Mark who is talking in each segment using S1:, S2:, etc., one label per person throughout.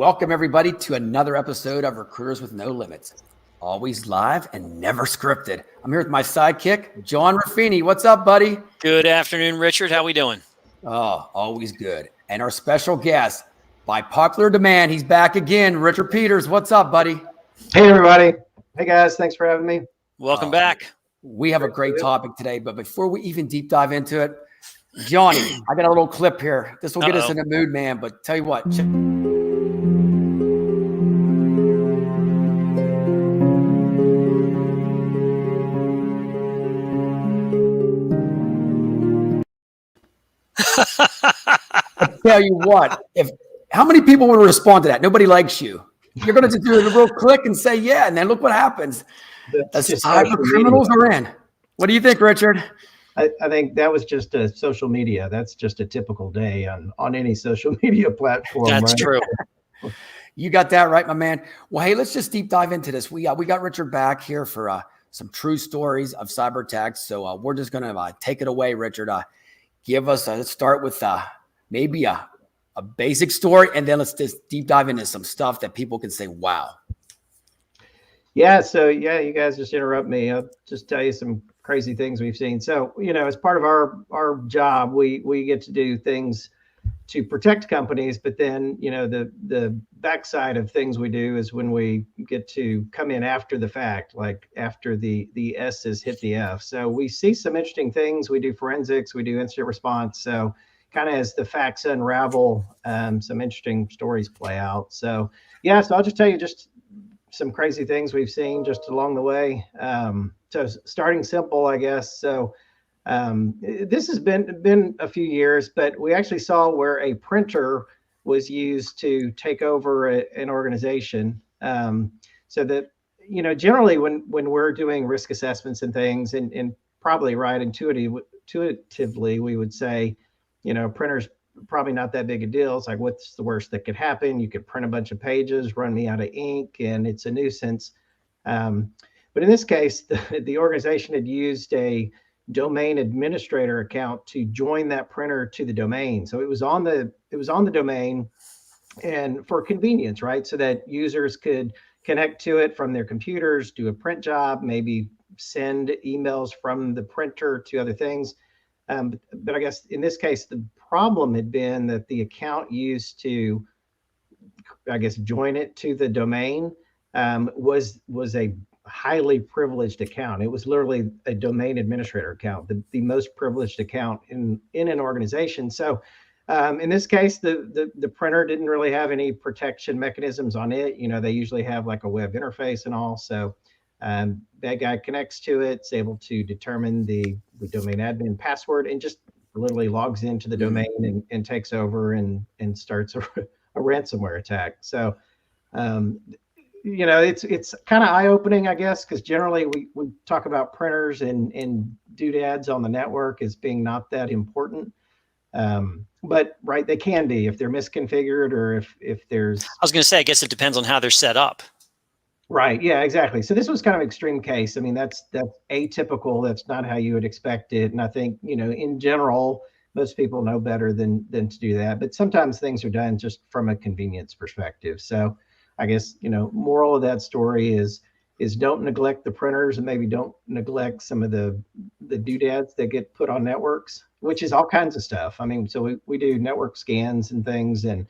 S1: Welcome, everybody, to another episode of Recruiters with No Limits. Always live and never scripted. I'm here with my sidekick, John Ruffini. What's up, buddy?
S2: Good afternoon, Richard. How we doing?
S1: Oh, always good. And our special guest, by popular demand, he's back again. Richard Peters. What's up, buddy?
S3: Hey, everybody. Hey, guys. Thanks for having me.
S2: Welcome back.
S1: We have a great topic today, but before we even deep dive into it, Johnny, I got a little clip here. This will get us in the mood, man. But tell you what. I tell you what, how many people would respond to that? Nobody likes you. You're going to just do a real click and say, yeah, and then look what happens. That's just cyber criminals are in. What do you think, Richard?
S3: I think that was just a social media. That's just a typical day on any social media platform.
S2: That's true.
S1: You got that right, my man. Well, hey, let's just deep dive into this. We got Richard back here for some true stories of cyber attacks. So we're just going to take it away, Richard. Give us, let's start with maybe a basic story, and then let's just deep dive into some stuff that people can say, wow.
S3: Yeah. So you guys just interrupt me. I'll just tell you some crazy things we've seen. So, as part of our job, we get to do things to protect companies, but then, the backside of things we do is when we get to come in after the fact, like after the S has hit the F. So we see some interesting things. We do forensics, we do incident response. So kind of as the facts unravel, some interesting stories play out. So so I'll just tell you just some crazy things we've seen just along the way. So starting simple, I guess. So this has been a few years, but we actually saw where a printer was used to take over an organization. So that, generally when we're doing risk assessments and things, and probably right intuitively, we would say, printers probably not that big a deal. It's like, what's the worst that could happen? You could print a bunch of pages, run me out of ink, and it's a nuisance. But in this case, the organization had used a domain administrator account to join that printer to the domain. So it was on the domain, and for convenience, right? So that users could connect to it from their computers, do a print job, maybe send emails from the printer to other things. But I guess in this case, the problem had been that the account used to, join it to the domain was a highly privileged account. It was literally a domain administrator account, the most privileged account in an organization. So in this case, the printer didn't really have any protection mechanisms on it. They usually have like a web interface and all. So that guy connects to it, is able to determine the domain admin password, and just literally logs into the domain and takes over and starts a ransomware attack. So it's kind of eye-opening, I guess, because generally we talk about printers and doodads on the network as being not that important. But right, they can be if they're misconfigured, or if there's.
S2: I was going to say, I guess it depends on how they're set up.
S3: Right. Yeah, exactly. So this was kind of an extreme case. I mean, that's atypical. That's not how you would expect it. And I think, in general, most people know better than to do that. But sometimes things are done just from a convenience perspective. So I guess, moral of that story is don't neglect the printers, and maybe don't neglect some of the doodads that get put on networks, which is all kinds of stuff. I mean, so we do network scans and things, and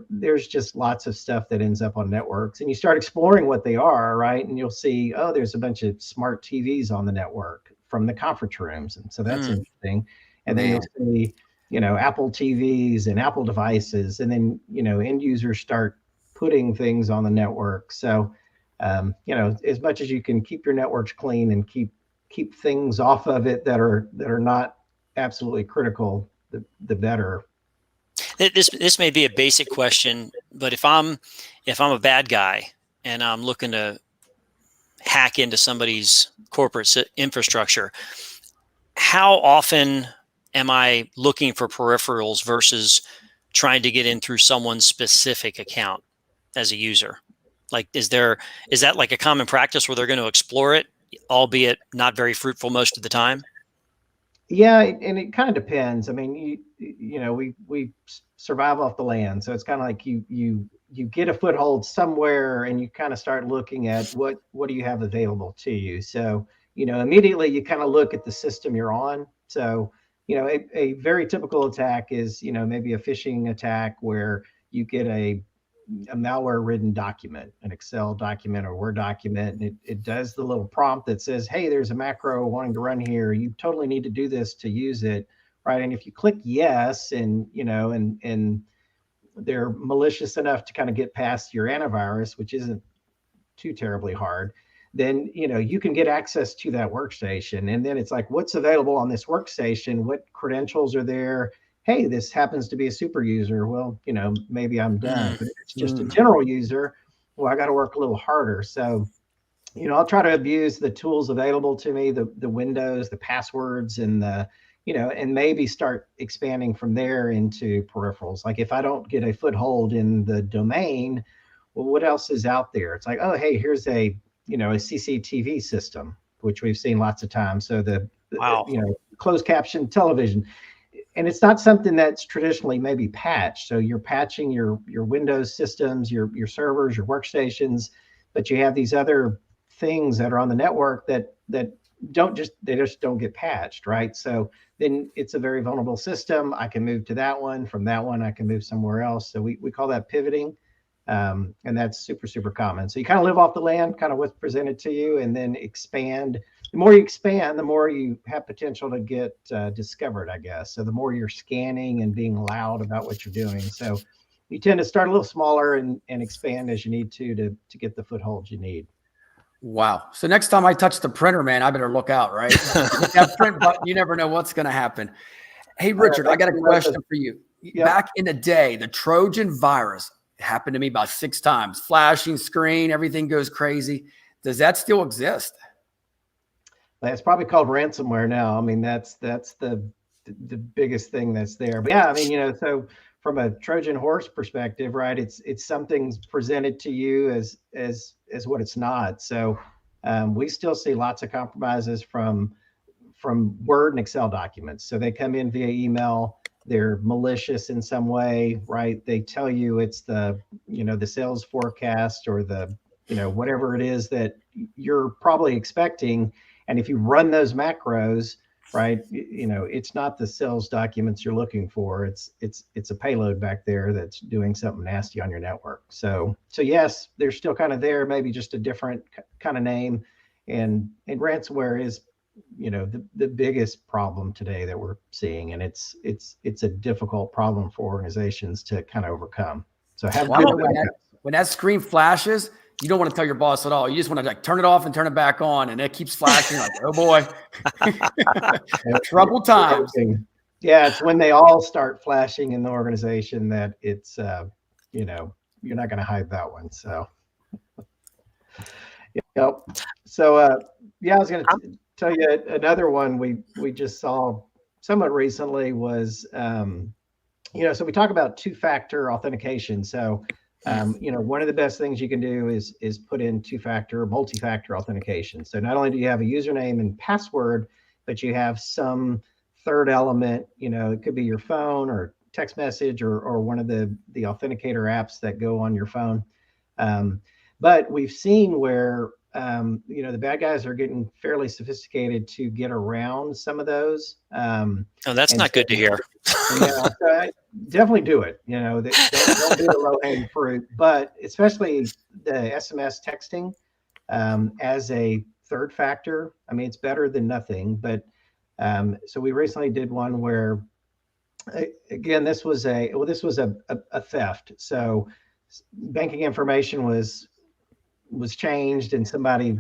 S3: there's just lots of stuff that ends up on networks, and you start exploring what they are, right? And you'll see, oh, there's a bunch of smart TVs on the network from the conference rooms. And so that's interesting. And then you'll see, Apple TVs and Apple devices, and then, end users start putting things on the network. So, as much as you can keep your networks clean and keep things off of it that are not absolutely critical, the better.
S2: This may be a basic question, but if I'm a bad guy and I'm looking to hack into somebody's corporate infrastructure, how often am I looking for peripherals versus trying to get in through someone's specific account as a user? Like, is that like a common practice where they're going to explore it, albeit not very fruitful most of the time?
S3: Yeah, and it kind of depends. I mean, we survive off the land. So it's kind of like you get a foothold somewhere and you kind of start looking at what do you have available to you. So, immediately you kind of look at the system you're on. So, a very typical attack is, maybe a phishing attack where you get a malware ridden document, an Excel document or Word document, and it does the little prompt that says, hey, there's a macro wanting to run here. You totally need to do this to use it, right? And if you click yes, and and they're malicious enough to kind of get past your antivirus, which isn't too terribly hard, then you can get access to that workstation. And then it's like, what's available on this workstation? What credentials are there? Hey, this happens to be a super user. Well, maybe I'm done. But if it's just a general user, well, I got to work a little harder. So, I'll try to abuse the tools available to me, the windows, the passwords, and and maybe start expanding from there into peripherals. Like if I don't get a foothold in the domain, well, what else is out there? It's like, oh, hey, here's a CCTV system, which we've seen lots of times. So
S2: wow.
S3: Closed caption television. And it's not something that's traditionally maybe patched. So you're patching your Windows systems, your servers, your workstations, but you have these other things that are on the network that just don't get patched, right? So then it's a very vulnerable system. I can move to that one. From that one, I can move somewhere else. So we call that pivoting. And that's super, super common. So you kind of live off the land, kind of what's presented to you, and then expand. The more you expand, the more you have potential to get discovered, I guess. So the more you're scanning and being loud about what you're doing. So you tend to start a little smaller and expand as you need to get the footholds you need.
S1: Wow. So next time I touch the printer, man, I better look out, right? Hit that print button, you never know what's going to happen. Hey, Richard, I got a question for you. Yep. Back in the day, the Trojan virus happened to me about 6 times. Flashing screen, everything goes crazy. Does that still exist?
S3: It's probably called ransomware now. I mean, that's the biggest thing that's there. But yeah, I mean, so from a Trojan horse perspective, right? It's something presented to you as what it's not. So we still see lots of compromises from Word and Excel documents. So they come in via email. They're malicious in some way, right? They tell you it's the sales forecast or the whatever it is that you're probably expecting. And if you run those macros, right, it's not the sales documents you're looking for. It's a payload back there that's doing something nasty on your network. So yes, they're still kind of there, maybe just a different kind of name. And ransomware is, the biggest problem today that we're seeing, and it's a difficult problem for organizations to kind of overcome. So
S1: when that screen flashes, you don't want to tell your boss at all. You just want to turn it off and turn it back on, and it keeps flashing. Like, oh boy, trouble times.
S3: Yeah, it's when they all start flashing in the organization that it's you're not going to hide that one. So, So I was going to tell you another one we just saw somewhat recently was so we talk about two-factor authentication. So. One of the best things you can do is put in two-factor or multi-factor authentication. So not only do you have a username and password, but you have some third element. It could be your phone or text message or one of the authenticator apps that go on your phone. But we've seen where the bad guys are getting fairly sophisticated to get around some of those.
S2: That's not good to hear.
S3: So definitely do it. Don't do the low-hanging fruit, but especially the SMS texting as a third factor. I mean, it's better than nothing. But so we recently did one where, again, this was a theft. So banking information was changed, and somebody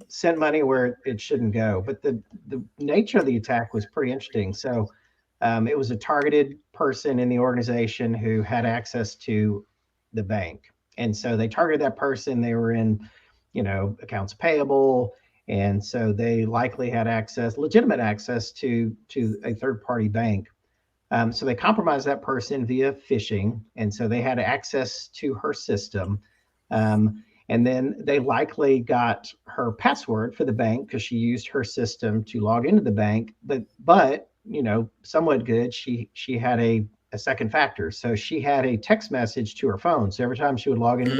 S3: sent money where it shouldn't go. But the nature of the attack was pretty interesting. So it was a targeted person in the organization who had access to the bank. And so they targeted that person. They were in, accounts payable. And so they likely had legitimate access to a third-party bank. So they compromised that person via phishing. And so they had access to her system. And then they likely got her password for the bank because she used her system to log into the bank. But somewhat good. She had a second factor. So she had a text message to her phone. So every time she would log into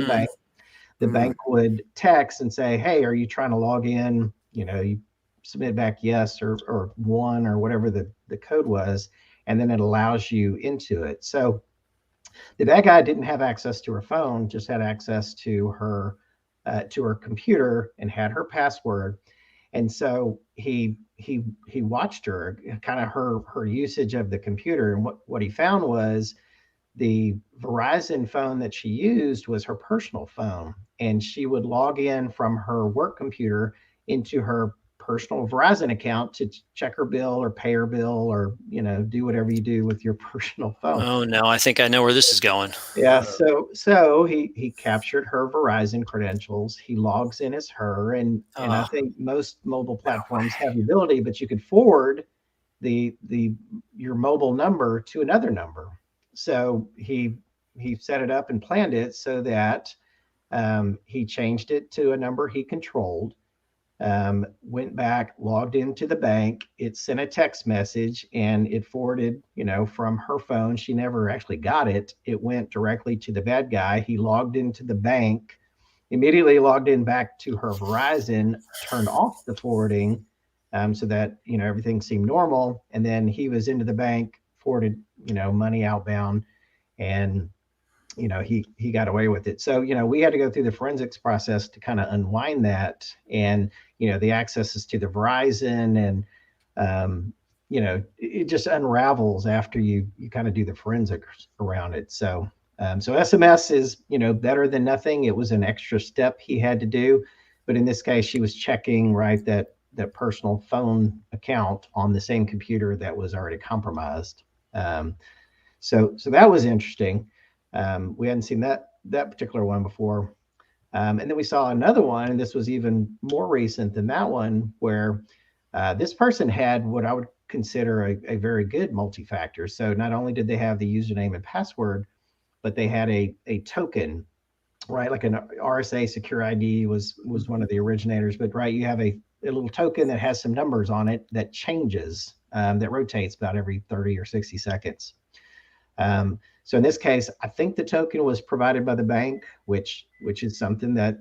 S3: the bank would text and say, hey, are you trying to log in? You submit back yes or one or whatever the code was, and then it allows you into it. So the bad guy didn't have access to her phone, just had access to her computer and had her password. And so he watched her, kind of her usage of the computer. And what he found was the Verizon phone that she used was her personal phone. And she would log in from her work computer into her personal Verizon account to check her bill or pay her bill or, do whatever you do with your personal phone.
S2: Oh no, I think I know where this is going.
S3: Yeah. So he captured her Verizon credentials. He logs in as her. And I think most mobile platforms have the ability, but you could forward your mobile number to another number. So he set it up and planned it so that he changed it to a number he controlled, went back, logged into the bank. It sent a text message and it forwarded, from her phone. She never actually got it. It went directly to the bad guy. He logged into the bank, immediately logged in back to her Verizon, turned off the forwarding so that, everything seemed normal. And then he was into the bank, forwarded, money outbound, and he got away with it. So we had to go through the forensics process to kind of unwind that, and the accesses to the Verizon, and it just unravels after you kind of do the forensics around it. So SMS is better than nothing. It was an extra step he had to do, but in this case she was checking that personal phone account on the same computer that was already compromised. So that was interesting. We hadn't seen that particular one before. And then we saw another one, and this was even more recent than that one, where this person had what I would consider a very good multi-factor. So not only did they have the username and password, but they had a token, right? Like an RSA Secure ID was one of the originators, but right, you have a little token that has some numbers on it that changes, that rotates about every 30 or 60 seconds. So in this case, I think the token was provided by the bank, which is something that,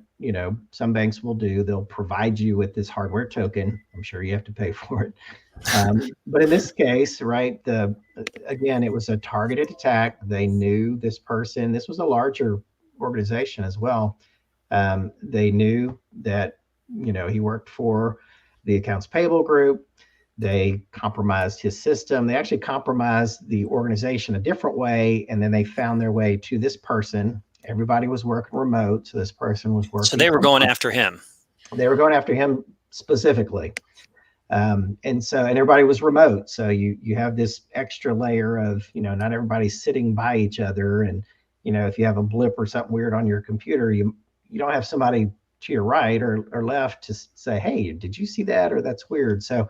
S3: some banks will do. They'll provide you with this hardware token. I'm sure you have to pay for it. But in this case, right, again, it was a targeted attack. They knew this person. This was a larger organization as well. They knew that, he worked for the accounts payable group. They compromised his system. They actually compromised the organization a different way. And then they found their way to this person. Everybody was working remote. So this person was working.
S2: So they were going after him.
S3: They were going after him specifically. And everybody was remote. So you have this extra layer of, not everybody's sitting by each other. And, if you have a blip or something weird on your computer, you don't have somebody to your right or left to say, hey, did you see that? Or that's weird. So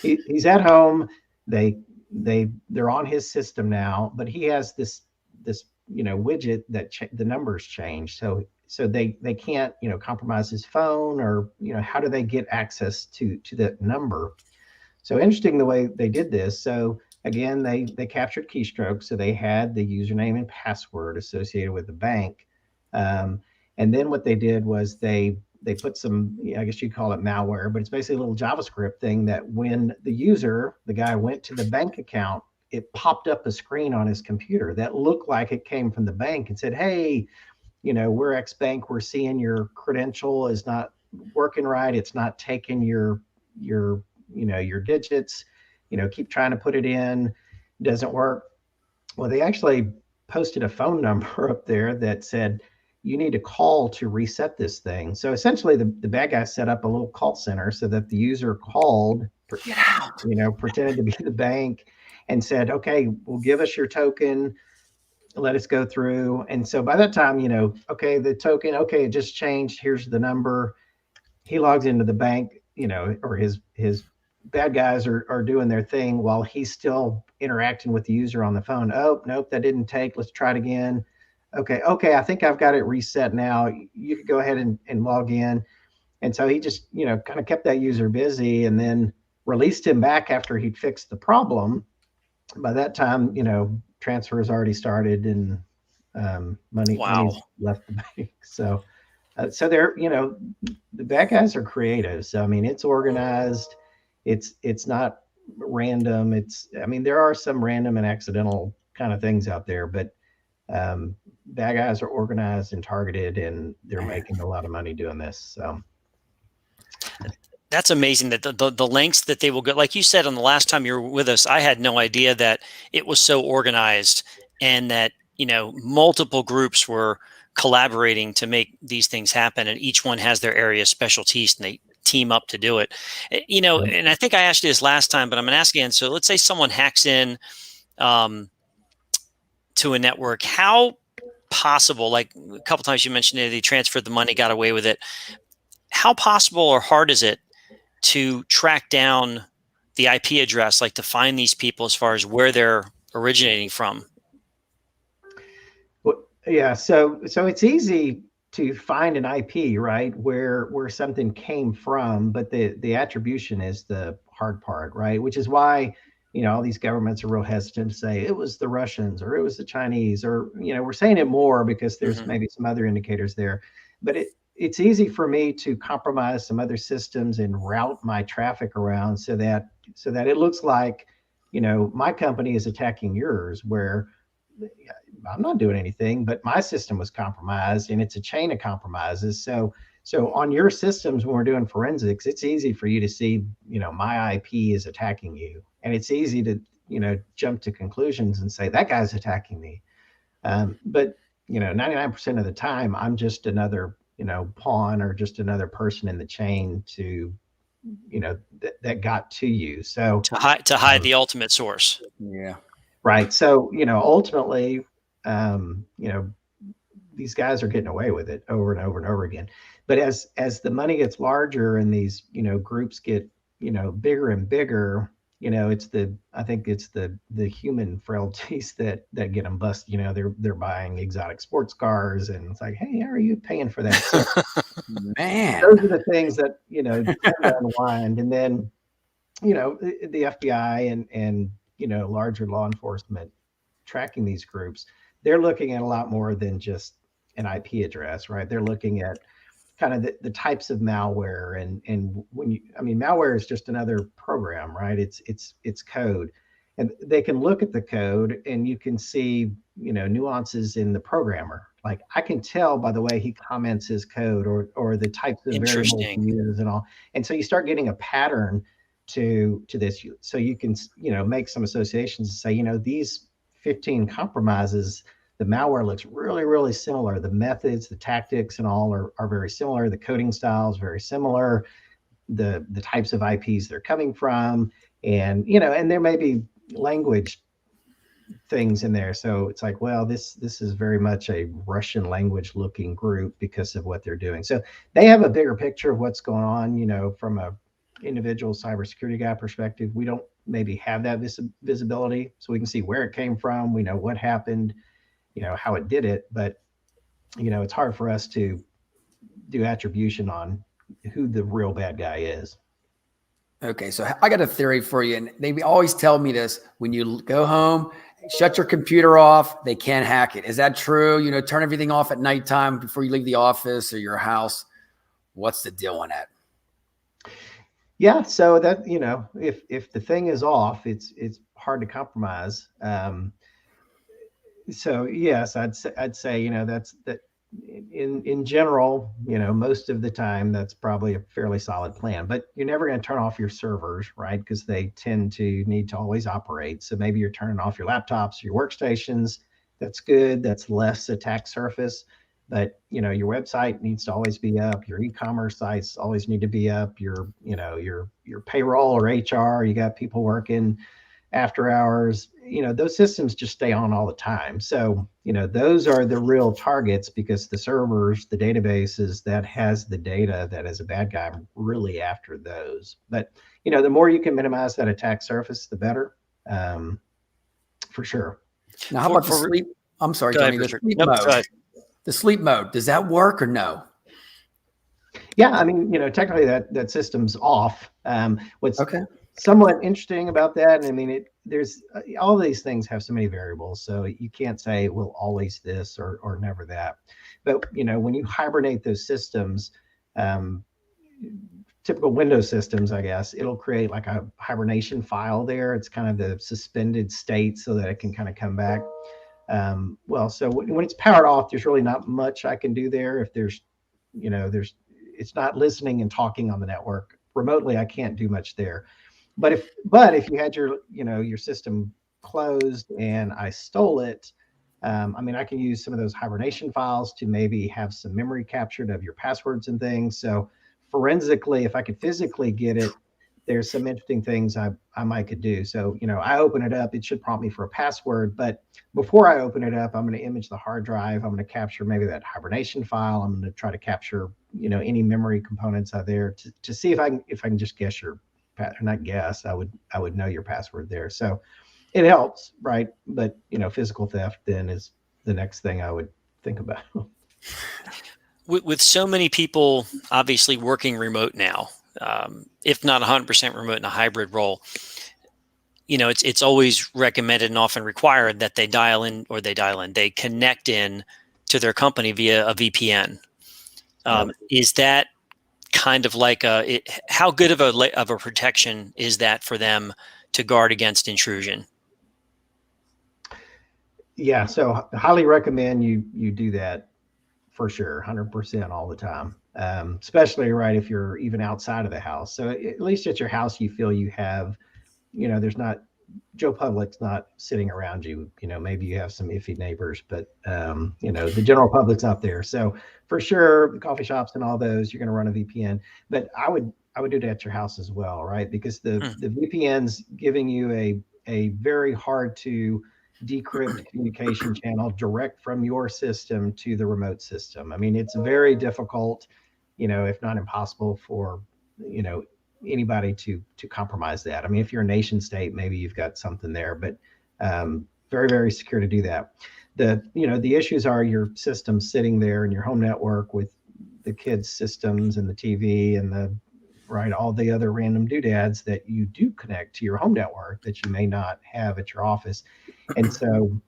S3: he's at home. They're on his system now, but he has this widget that the numbers change. So they can't compromise his phone, or how do they get access to that number? So interesting the way they did this. So again, they captured keystrokes. So they had the username and password associated with the bank, and then what they did was they put some, I guess you'd call it malware, but it's basically a little JavaScript thing that when the guy went to the bank account, it popped up a screen on his computer that looked like it came from the bank and said, hey, we're X bank. We're seeing your credential is not working right. It's not taking your digits, keep trying to put it in. It doesn't work. Well, they actually posted a phone number up there that said, you need to call to reset this thing. So essentially the bad guy set up a little call center so that the user called, pretended to be the bank and said, okay, well, give us your token. Let us go through. And so by that time, okay, the token, okay, it just changed. Here's the number. He logs into the bank, or his bad guys are doing their thing while he's still interacting with the user on the phone. Oh, nope, that didn't take. Let's try it again. Okay, I think I've got it reset now. You could go ahead and log in. And so he just, kind of kept that user busy. And then released him back after he'd fixed the problem. By that time, transfers already started and money's left the bank. So they're, the bad guys are creative. So, I mean, it's organized. It's not random. There are some random and accidental kind of things out there, but bad guys are organized and targeted, and they're making a lot of money doing this. So
S2: that's amazing that the lengths that they will go. Like you said on the last time you were with us, I had no idea that it was so organized and that, multiple groups were collaborating to make these things happen, and each one has their area of specialties and they team up to do it. And I think I asked you this last time, but I'm going to ask again. So let's say someone hacks in to a network. How possible, like a couple times you mentioned they transferred the money, got away with it. How possible or hard is it to track down the IP address, like to find these people as far as where they're originating from?
S3: Well, yeah, so it's easy to find an IP, right, where something came from, but the attribution is the hard part, right? Which is why, all these governments are real hesitant to say it was the Russians or it was the Chinese, or, we're saying it more because there's maybe some other indicators there. But it's easy for me to compromise some other systems and route my traffic around so that it looks like, my company is attacking yours, where I'm not doing anything, but my system was compromised, and it's a chain of compromises. So on your systems, when we're doing forensics, it's easy for you to see, my IP is attacking you, and it's easy to, jump to conclusions and say that guy's attacking me. But 99% of the time, I'm just another, pawn or just another person in the chain to, that got to you. So
S2: to hide the ultimate source.
S1: Yeah.
S3: Right. So, ultimately, these guys are getting away with it over and over and over again. But as the money gets larger and these, groups get, bigger and bigger, I think it's the human frailties that get them busted. They're buying exotic sports cars, and it's like, hey, how are you paying for that? So,
S1: man,
S3: those are the things that, unwind. And then, the FBI and larger law enforcement tracking these groups, they're looking at a lot more than just an IP address, right? They're looking at kind of the types of malware, and malware is just another program, right? It's code, and they can look at the code and you can see, nuances in the programmer. Like, I can tell by the way he comments his code or the types of variables he uses and all. And so you start getting a pattern to this. So you can, make some associations and say, these 15 compromises, the malware looks really, really similar. The methods, the tactics and all are very similar. The coding style is very similar. The types of IPs they're coming from, and, and there may be language things in there. So it's like, well, this is very much a Russian language looking group because of what they're doing. So they have a bigger picture of what's going on, from a individual cybersecurity guy perspective. We don't maybe have that visibility, so we can see where it came from. We know what happened, how it did it, but it's hard for us to do attribution on who the real bad guy is.
S1: Okay, so I got a theory for you, and they always tell me this: when you go home, shut your computer off, they can't hack it. Is that true? Turn everything off at nighttime before you leave the office or your house. What's the deal on that?
S3: Yeah, so that, if the thing is off, it's hard to compromise. So yes, I'd say that's that. In general, most of the time, that's probably a fairly solid plan. But you're never going to turn off your servers, right? Because they tend to need to always operate. So maybe you're turning off your laptops, your workstations. That's good. That's less attack surface. But your website needs to always be up. Your e-commerce sites always need to be up. Your payroll or HR, you got people working after hours. Those systems just stay on all the time. So those are the real targets, because the servers, the databases that has the data that is a bad guy, are really after those. But the more you can minimize that attack surface, the better, for sure.
S1: Now, how about the sleep? I'm sorry, Tony. The sleep mode. The sleep mode, does that work or no?
S3: Yeah, technically that system's off. somewhat interesting about that. And I mean, there's all these things have so many variables. So you can't say, well, always this or never that. But, when you hibernate those systems, typical Windows systems, I guess, it'll create like a hibernation file there. It's kind of the suspended state so that it can kind of come back. So when it's powered off, there's really not much I can do there. If it's not listening and talking on the network remotely, I can't do much there. But if you had your system closed and I stole it, I can use some of those hibernation files to maybe have some memory captured of your passwords and things. So forensically, if I could physically get it, there's some interesting things I might could do. So, I open it up, it should prompt me for a password, but before I open it up, I'm going to image the hard drive. I'm going to capture maybe that hibernation file. I'm going to try to capture, any memory components out there to see if I can just guess your not guess, I would know your password there. So it helps, right? But, physical theft then is the next thing I would think about.
S2: With so many people obviously working remote now, if not 100% remote in a hybrid role, it's always recommended and often required that they they connect in to their company via a VPN. Is that kind of like how good of a protection is that for them to guard against intrusion?
S3: Yeah, so highly recommend you do that for sure, 100% all the time. Especially right if you're even outside of the house. So at least at your house, you feel you have, there's not Joe Public's not sitting around you. Maybe you have some iffy neighbors, but the general public's not there. So for sure, the coffee shops and all those, you're going to run a VPN. But I would do that at your house as well, right? Because the VPN's giving you a very hard to decrypt communication channel direct from your system to the remote system. I mean, it's very difficult, if not impossible for, anybody to compromise that. I mean, if you're a nation state, maybe you've got something there, but very, very secure to do that. The issues are your system sitting there in your home network with the kids' systems and the TV and all the other random doodads that you do connect to your home network that you may not have at your office. And so,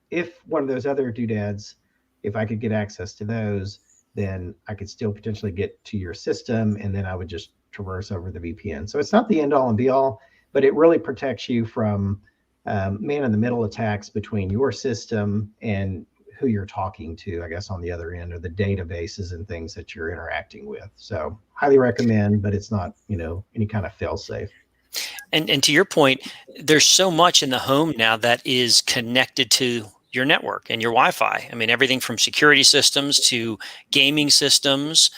S3: if one of those other doodads, if I could get access to those, then I could still potentially get to your system, and then I would just traverse over the VPN. So it's not the end all and be all, but it really protects you from man-in-the-middle attacks between your system and who you're talking to, I guess, on the other end, or the databases and things that you're interacting with. So highly recommend, but it's not, any kind of fail-safe.
S2: And to your point, there's so much in the home now that is connected to your network and your Wi-Fi. I mean, everything from security systems to gaming systems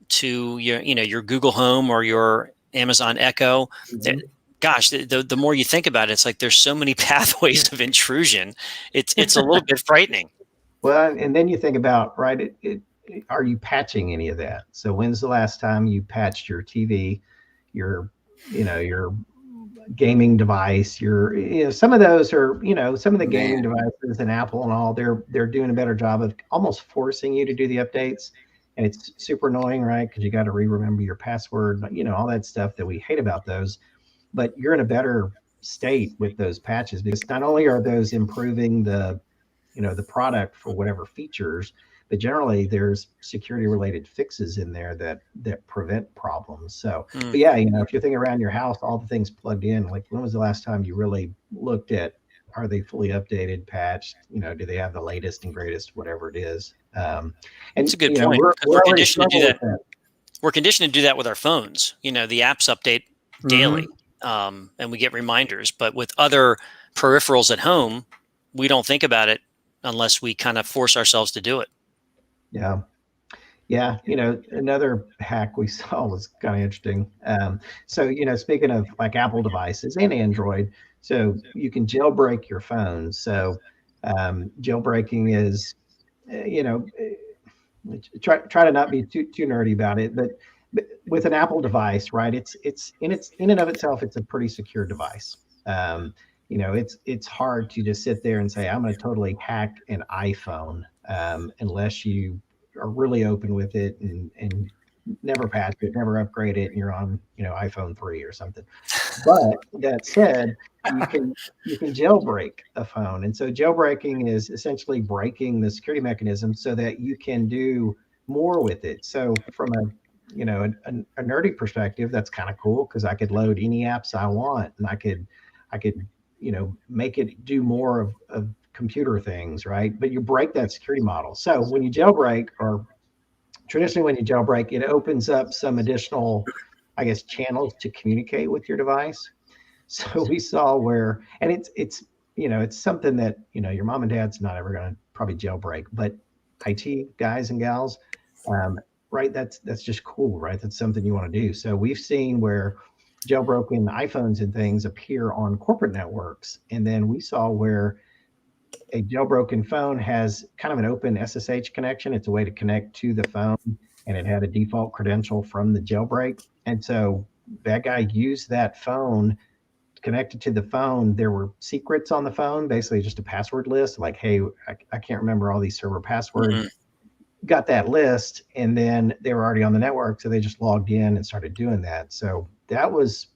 S2: to your Google Home or your Amazon Echo. Mm-hmm. Gosh, the more you think about it, it's like there's so many pathways of intrusion. It's a little bit frightening.
S3: Well, and then you think about, right, are you patching any of that? So when's the last time you patched your TV, your gaming device, some of those are, some of the gaming devices and Apple and all, they're doing a better job of almost forcing you to do the updates. And it's super annoying, right? Because you got to remember your password, all that stuff that we hate about those. But you're in a better state with those patches because not only are those improving the product for whatever features, but generally there's security related fixes in there that prevent problems. So, but yeah, if you're thinking around your house, all the things plugged in, like when was the last time you really looked at, are they fully updated, patched? Do they have the latest and greatest, whatever it is? And
S2: it's a good point. We're conditioned to do that. We're conditioned to do that with our phones. The apps update daily, and we get reminders. But with other peripherals at home, we don't think about it unless we kind of force ourselves to do it.
S3: Yeah. Yeah. Another hack we saw was kind of interesting. So, speaking of like Apple devices and Android, so you can jailbreak your phone. So jailbreaking is, try to not be too nerdy about it, but with an Apple device, right? It's in and of itself, it's a pretty secure device. It's hard to just sit there and say, I'm going to totally hack an iPhone unless you are really open with it and never patch it, never upgrade it, and you're on, iPhone 3 or something. But that said, you can jailbreak a phone. And so jailbreaking is essentially breaking the security mechanism so that you can do more with it. So from a nerdy perspective, that's kind of cool because I could load any apps I want, and I could make it do more of computer things, right? But you break that security model. So when you jailbreak, or traditionally when you jailbreak, it opens up some additional, I guess, channels to communicate with your device. So we saw where, and it's something that, your mom and dad's not ever going to probably jailbreak, but IT guys and gals, right? That's just cool, right? That's something you want to do. So we've seen where jailbroken iPhones and things appear on corporate networks. And then we saw where a jailbroken phone has kind of an open SSH connection. It's a way to connect to the phone, and it had a default credential from the jailbreak. And so that guy used that phone connected to the phone. There were secrets on the phone, basically just a password list. Like, hey, I can't remember all these server passwords. Mm-hmm. Got that list, and then they were already on the network, so they just logged in and started doing that. So that was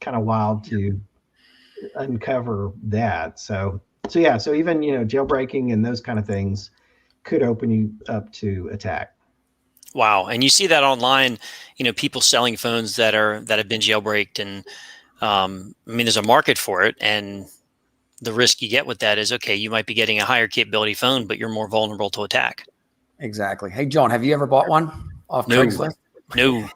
S3: kind of wild to uncover that. So yeah, so even jailbreaking and those kind of things could open you up to attack.
S2: Wow. And you see that online, people selling phones that have been jailbreaked, and there's a market for it, and the risk you get with that is, okay, you might be getting a higher capability phone, but you're more vulnerable to attack.
S1: Exactly. Hey, John, have you ever bought one off Craigslist?
S2: No.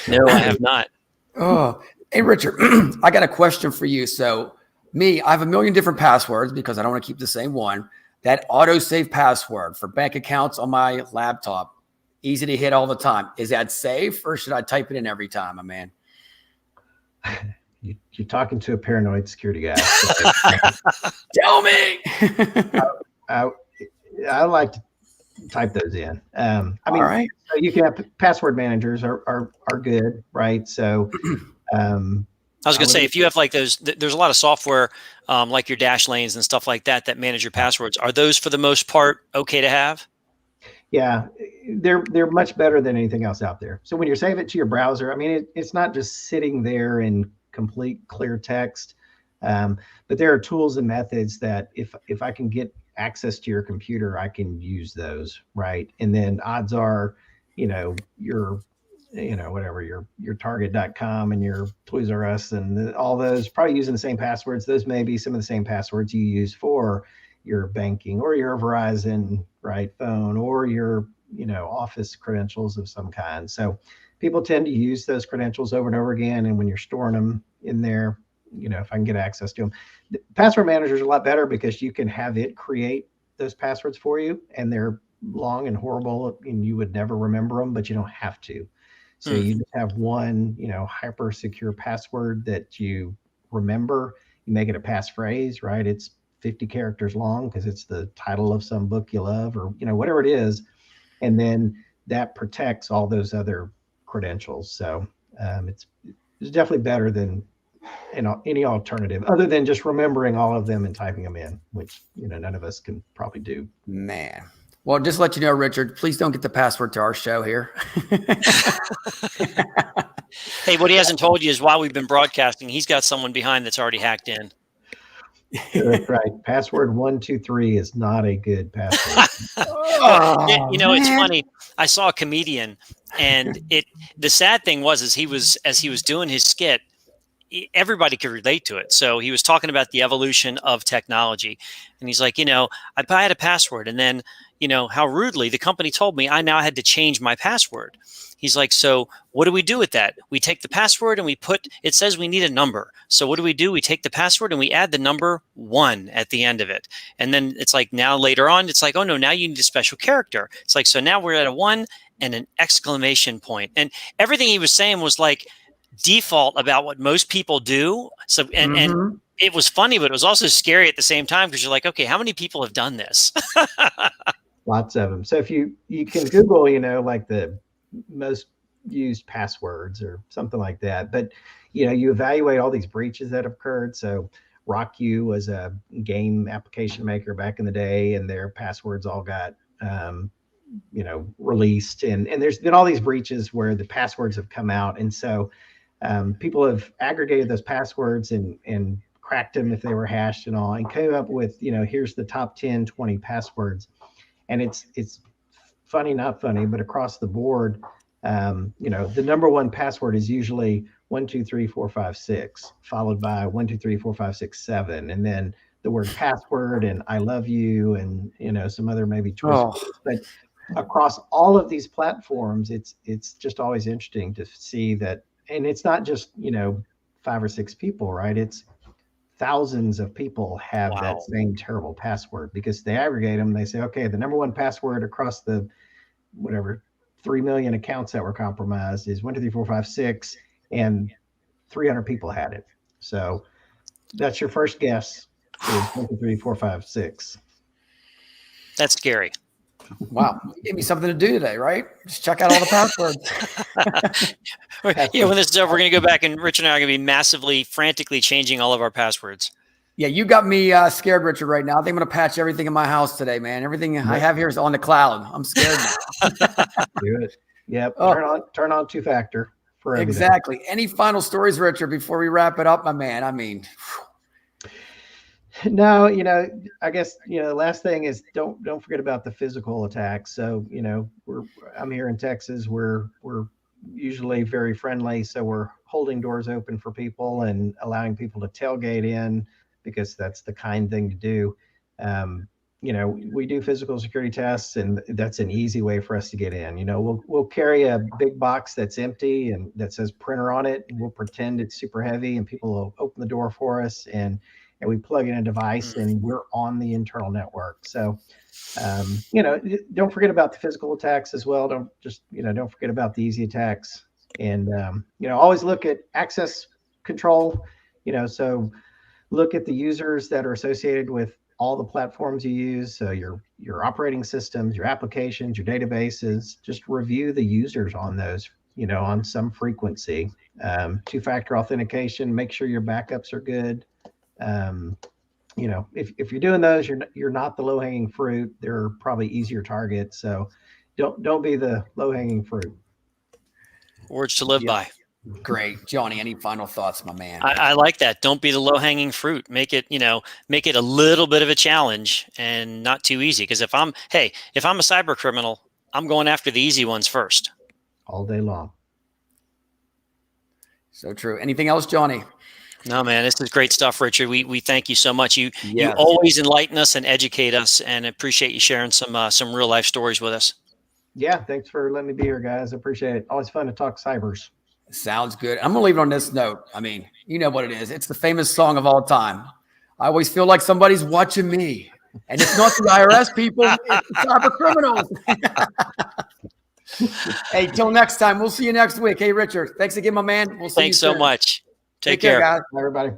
S2: No, I have not.
S1: Oh, hey, Richard, I got a question for you. So I have a million different passwords because I don't want to keep the same one. That autosave password for bank accounts on my laptop, easy to hit all the time. Is that safe, or should I type it in every time, my man?
S3: You're talking to a paranoid security guy.
S1: Tell me.
S3: I like to type those in.
S1: All right.
S3: So you can have password managers are good, right? So
S2: I was going to say, if you have like those, there's a lot of software like your dash lanes and stuff like that manage your passwords. Are those for the most part okay to have?
S3: Yeah, they're much better than anything else out there. So when you save it to your browser, it's not just sitting there in complete clear text, but there are tools and methods that if I can get access to your computer, I can use those, right? And then odds are, your Target.com and your Toys R Us and all those probably using the same passwords. Those may be some of the same passwords you use for your banking or your Verizon, right, phone, or your, office credentials of some kind. So people tend to use those credentials over and over again. And when you're storing them in there, if I can get access to them, the password manager is a lot better because you can have it create those passwords for you, and they're long and horrible and you would never remember them, but you don't have to. So you just have one, hyper secure password that you remember. You make it a passphrase, right? It's 50 characters long because it's the title of some book you love, or, whatever it is. And then that protects all those other credentials. So it's definitely better than any alternative other than just remembering all of them and typing them in, which, none of us can probably do.
S1: Man. Well, just to let you know, Richard, please don't get the password to our show here.
S2: Hey, what he hasn't told you is while we've been broadcasting, he's got someone behind that's already hacked in.
S3: That's right. Password 123 is not a good password.
S2: It's funny. I saw a comedian, and the sad thing was, as he was doing his skit, everybody could relate to it. So he was talking about the evolution of technology, and he's like, I had a password, and then, how rudely the company told me I now had to change my password. He's like, so what do we do with that? We take the password and it says we need a number. So what do? We take the password and we add the number 1 at the end of it. And then it's like, now later on, it's like, oh no, now you need a special character. It's like, so now we're at a 1 and an exclamation point. And everything he was saying was like default about what most people do. So, and it was funny, but it was also scary at the same time, because you're like, okay, how many people have done this?
S3: Lots of them. So if you can Google, like the most used passwords or something like that, but you evaluate all these breaches that have occurred. So RockU was a game application maker back in the day, and their passwords all got released, and there's been all these breaches where the passwords have come out, and so people have aggregated those passwords and cracked them if they were hashed and all, and came up with, here's the top 10, 20 passwords. And it's funny, not funny, but across the board, the number one password is usually 123456, followed by 123456 and then the word password and I love you and some other maybe choice words. But across all of these platforms, it's just always interesting to see that, and it's not just 5 or 6 people, right? It's thousands of people have that same terrible password, because they aggregate them. They say, okay, the number one password across the 3 million accounts that were compromised is 123456, and 300 people had it. So that's your first guess, is 123456.
S2: That's scary.
S1: Wow. You gave me something to do today, right? Just check out all the passwords.
S2: Yeah, when this is over, we're going to go back, and Richard and I are going to be massively, frantically changing all of our passwords.
S1: Yeah, you got me scared, Richard, right now. I think I'm going to patch everything in my house today, man. Everything I have here is on the cloud. I'm scared now.
S3: Do it. Yep. Turn on two-factor for everything.
S1: Exactly. Any final stories, Richard, before we wrap it up, my man? I mean...
S3: No, I guess, the last thing is don't forget about the physical attacks. So, I'm here in Texas. We're usually very friendly. So we're holding doors open for people and allowing people to tailgate in, because that's the kind thing to do. We do physical security tests, and that's an easy way for us to get in. We'll carry a big box that's empty and that says printer on it, and we'll pretend it's super heavy, and people will open the door for us, and we plug in a device, and we're on the internal network. So, don't forget about the physical attacks as well. Don't forget about the easy attacks, and, always look at access control, so look at the users that are associated with all the platforms you use. So your operating systems, your applications, your databases, just review the users on those, on some frequency. Two-factor authentication, make sure your backups are good. If you're doing those, you're not the low-hanging fruit. They're probably easier targets. So don't be the low-hanging fruit.
S2: Words to live by.
S1: Great. Johnny, any final thoughts, my man?
S2: I like that. Don't be the low-hanging fruit. Make it a little bit of a challenge and not too easy. Because if I'm a cyber criminal, I'm going after the easy ones first.
S3: All day long.
S1: So true. Anything else, Johnny?
S2: No, man, this is great stuff, Richard. We thank you so much. You always enlighten us and educate us, and appreciate you sharing some real life stories with us.
S3: Yeah, thanks for letting me be here, guys. I appreciate it. Always fun to talk cybers.
S1: Sounds good. I'm gonna leave it on this note. I mean, you know what it is. It's the famous song of all time. I always feel like somebody's watching me, and it's not the IRS people. It's the cyber criminals. Hey, till next time. We'll see you next week. Hey, Richard, thanks again, my man. We'll see you soon.
S2: Thanks so much. Take
S1: care,
S2: care,
S1: guys.
S3: Bye, everybody.